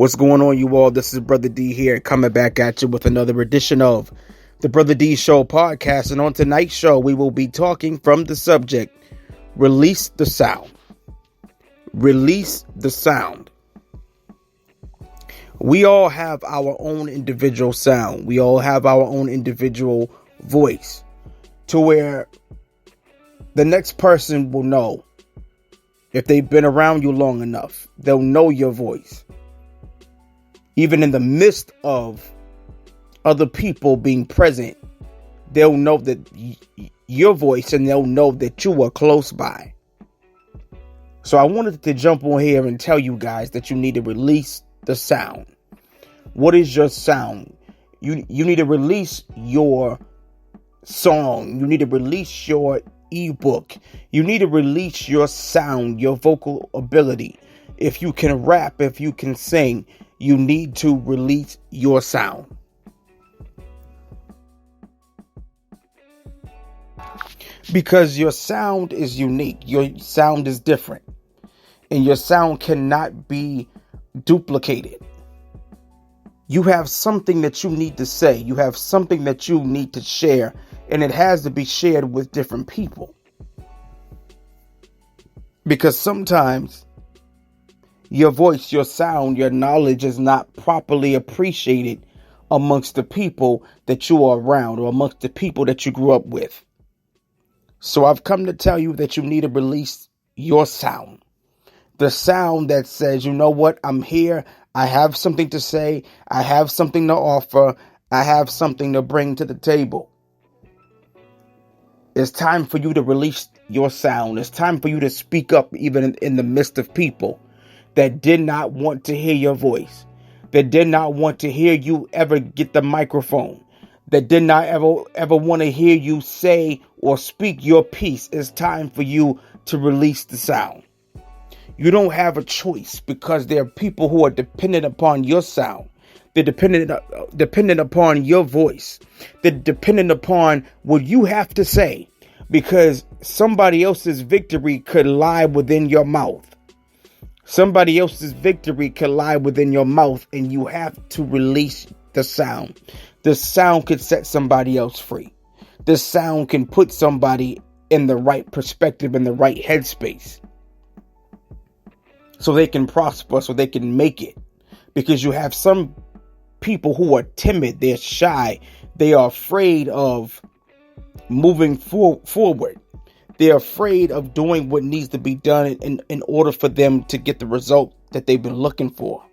What's going on, you all? This is Brother D here, coming back at you with another edition of the Brother D Show podcast. And on tonight's show, we will be talking from the subject, Release the Sound. Release the sound. We all have our own individual sound. We all have our own individual voice, to where the next person will know. If they've been around you long enough, they'll know your voice. Even in the midst of other people being present, they'll know that your voice, and they'll know that you are close by. So I wanted to jump on here and tell you guys that you need to release the sound. What is your sound? You need to release your song. You need to release your ebook. You need to release your sound, your vocal ability. If you can rap, if you can sing, you need to release your sound. Because your sound is unique. Your sound is different. And your sound cannot be duplicated. You have something that you need to say. You have something that you need to share. And it has to be shared with different people. Because sometimes your voice, your sound, your knowledge is not properly appreciated amongst the people that you are around, or amongst the people that you grew up with. So I've come to tell you that you need to release your sound. The sound that says, you know what, I'm here. I have something to say. I have something to offer. I have something to bring to the table. It's time for you to release your sound. It's time for you to speak up, even in the midst of people that did not want to hear your voice, that did not want to hear you ever get the microphone, that did not ever want to hear you say or speak your piece. It's time for you to release the sound. You don't have a choice, because there are people who are dependent upon your sound. They're dependent upon your voice. They're dependent upon what you have to say, because somebody else's victory could lie within your mouth. Somebody else's victory could lie within your mouth, and you have to release the sound. The sound could set somebody else free. The sound can put somebody in the right perspective, in the right headspace, so they can prosper, so they can make it. Because you have some people who are timid, they're shy, they are afraid of moving forward. They're afraid of doing what needs to be done in order for them to get the result that they've been looking for.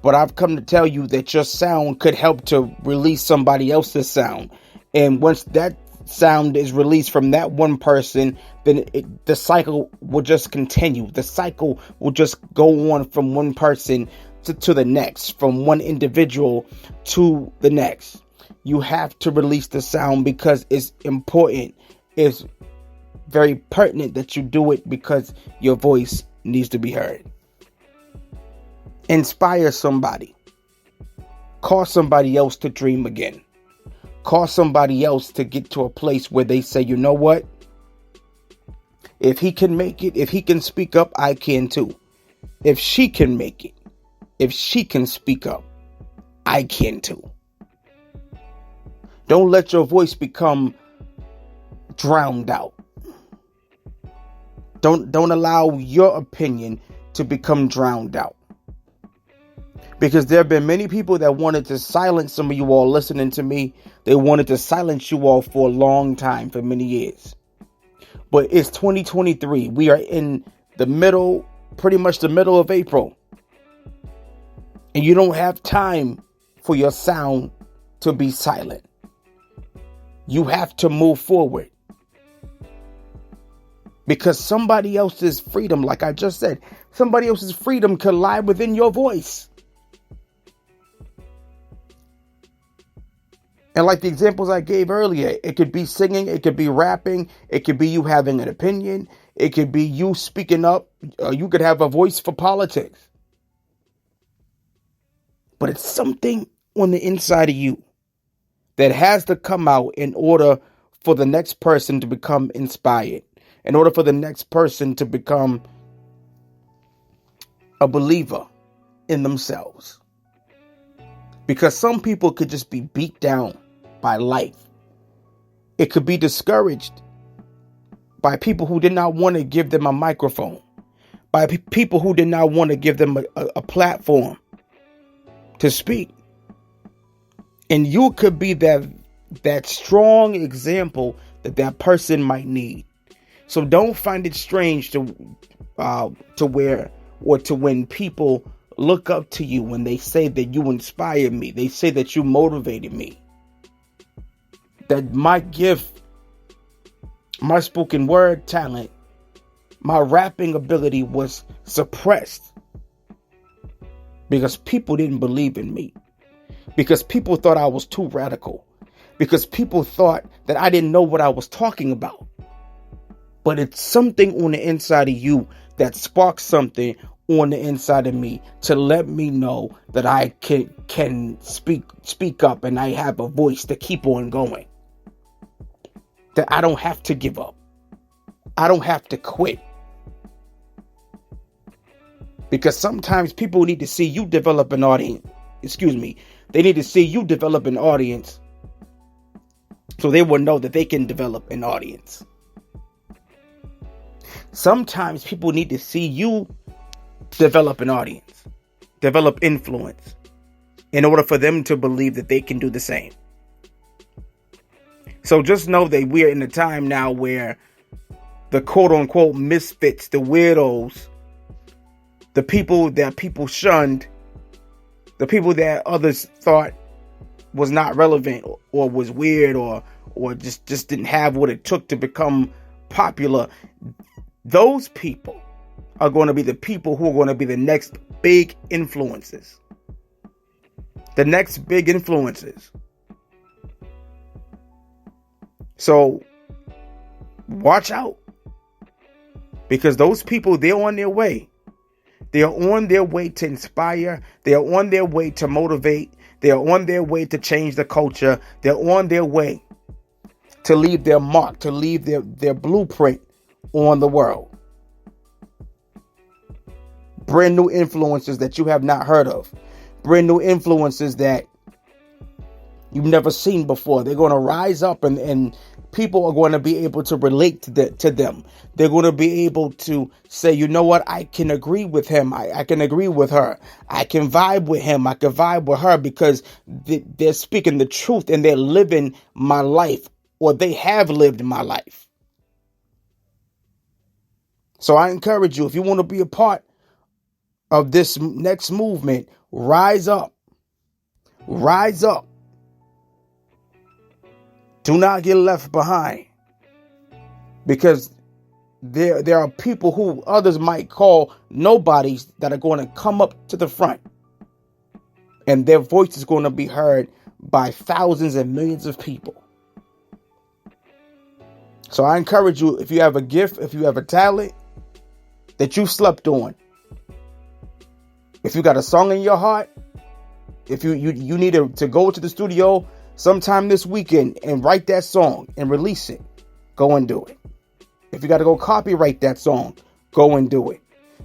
But I've come to tell you that your sound could help to release somebody else's sound. And once that sound is released from that one person, then the cycle will just continue. The cycle will just go on from one person to the next, from one individual to the next. You have to release the sound, because it's important. It's very pertinent that you do it, because your voice needs to be heard. Inspire somebody. Cause somebody else to dream again. Cause somebody else to get to a place where they say, you know what? If he can make it, if he can speak up, I can too. If she can make it, if she can speak up, I can too. Don't let your voice become drowned out. Don't allow your opinion to become drowned out. Because there have been many people that wanted to silence some of you all listening to me. They wanted to silence you all for a long time, for many years. But it's 2023. We are in the middle, pretty much the middle of April. And you don't have time for your sound to be silent. You have to move forward. Because somebody else's freedom, like I just said, somebody else's freedom could lie within your voice. And like the examples I gave earlier, it could be singing, it could be rapping, it could be you having an opinion, it could be you speaking up, you could have a voice for politics. But it's something on the inside of you that has to come out in order for the next person to become inspired, in order for the next person to become a believer in themselves. Because some people could just be beat down by life. It could be discouraged by people who did not want to give them a microphone, by people who did not want to give them a platform to speak. And you could be that strong example that person might need. So don't find it strange to when people look up to you, when they say that you inspired me, they say that you motivated me, that my gift, my spoken word talent, my rapping ability was suppressed because people didn't believe in me, because people thought I was too radical, because people thought that I didn't know what I was talking about. But it's something on the inside of you that sparks something on the inside of me to let me know that I can speak up, and I have a voice to keep on going. That I don't have to give up. I don't have to quit. Because sometimes people need to see you develop an audience. They need to see you develop an audience so they will know that they can develop an audience. Sometimes people need to see you develop an audience, develop influence, in order for them to believe that they can do the same. So just know that we are in a time now where the quote unquote misfits, the weirdos, the people that people shunned, the people that others thought was not relevant or was weird or just didn't have what it took to become popular. Those people are going to be the people who are going to be the next big influences. The next big influences. So watch out. Because those people, they're on their way. They are on their way to inspire. They are on their way to motivate. They are on their way to change the culture. They're on their way to leave their mark, to leave their blueprint on the world. Brand new influences that you have not heard of. Brand new influences that you've never seen before. They're going to rise up and people are going to be able to relate to them. They're going to be able to say, you know what? I can agree with him. I can agree with her. I can vibe with him. I can vibe with her because they're speaking the truth and they're living my life, or they have lived my life. So I encourage you, if you want to be a part of this next movement, rise up. Rise up. Do not get left behind, because there are people who others might call nobodies that are going to come up to the front, and their voice is going to be heard by thousands and millions of people. So I encourage you, if you have a gift, if you have a talent that you slept on, if you got a song in your heart, if you need to go to the studio sometime this weekend and write that song and release it, go and do it. If you got to go copyright that song, go and do it.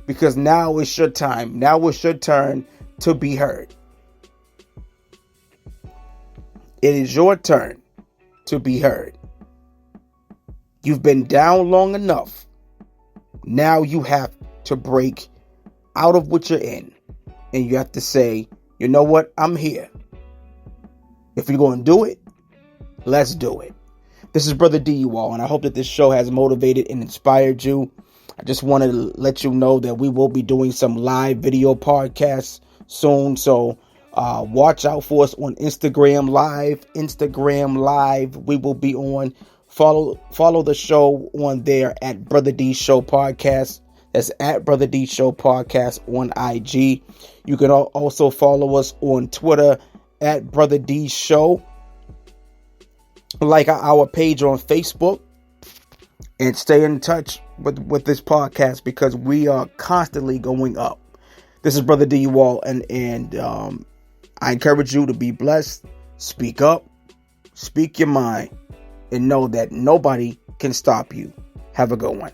Because now it's your time. Now it's your turn to be heard. It is your turn to be heard. You've been down long enough. Now you have to break out of what you're in. And you have to say, you know what? I'm here. If you're going to do it, let's do it. This is Brother D, you all, and I hope that this show has motivated and inspired you. I just wanted to let you know that we will be doing some live video podcasts soon. So watch out for us on Instagram Live. We will be on. Follow the show on there at Brother D Show Podcast. That's at Brother D Show Podcast on IG. You can also follow us on Twitter at Brother D Show. Like our page on Facebook, and stay in touch with this podcast, because we are constantly going up. This is Brother D, you all, and I encourage you to be blessed. Speak up, speak your mind, and know that nobody can stop you. Have a good one.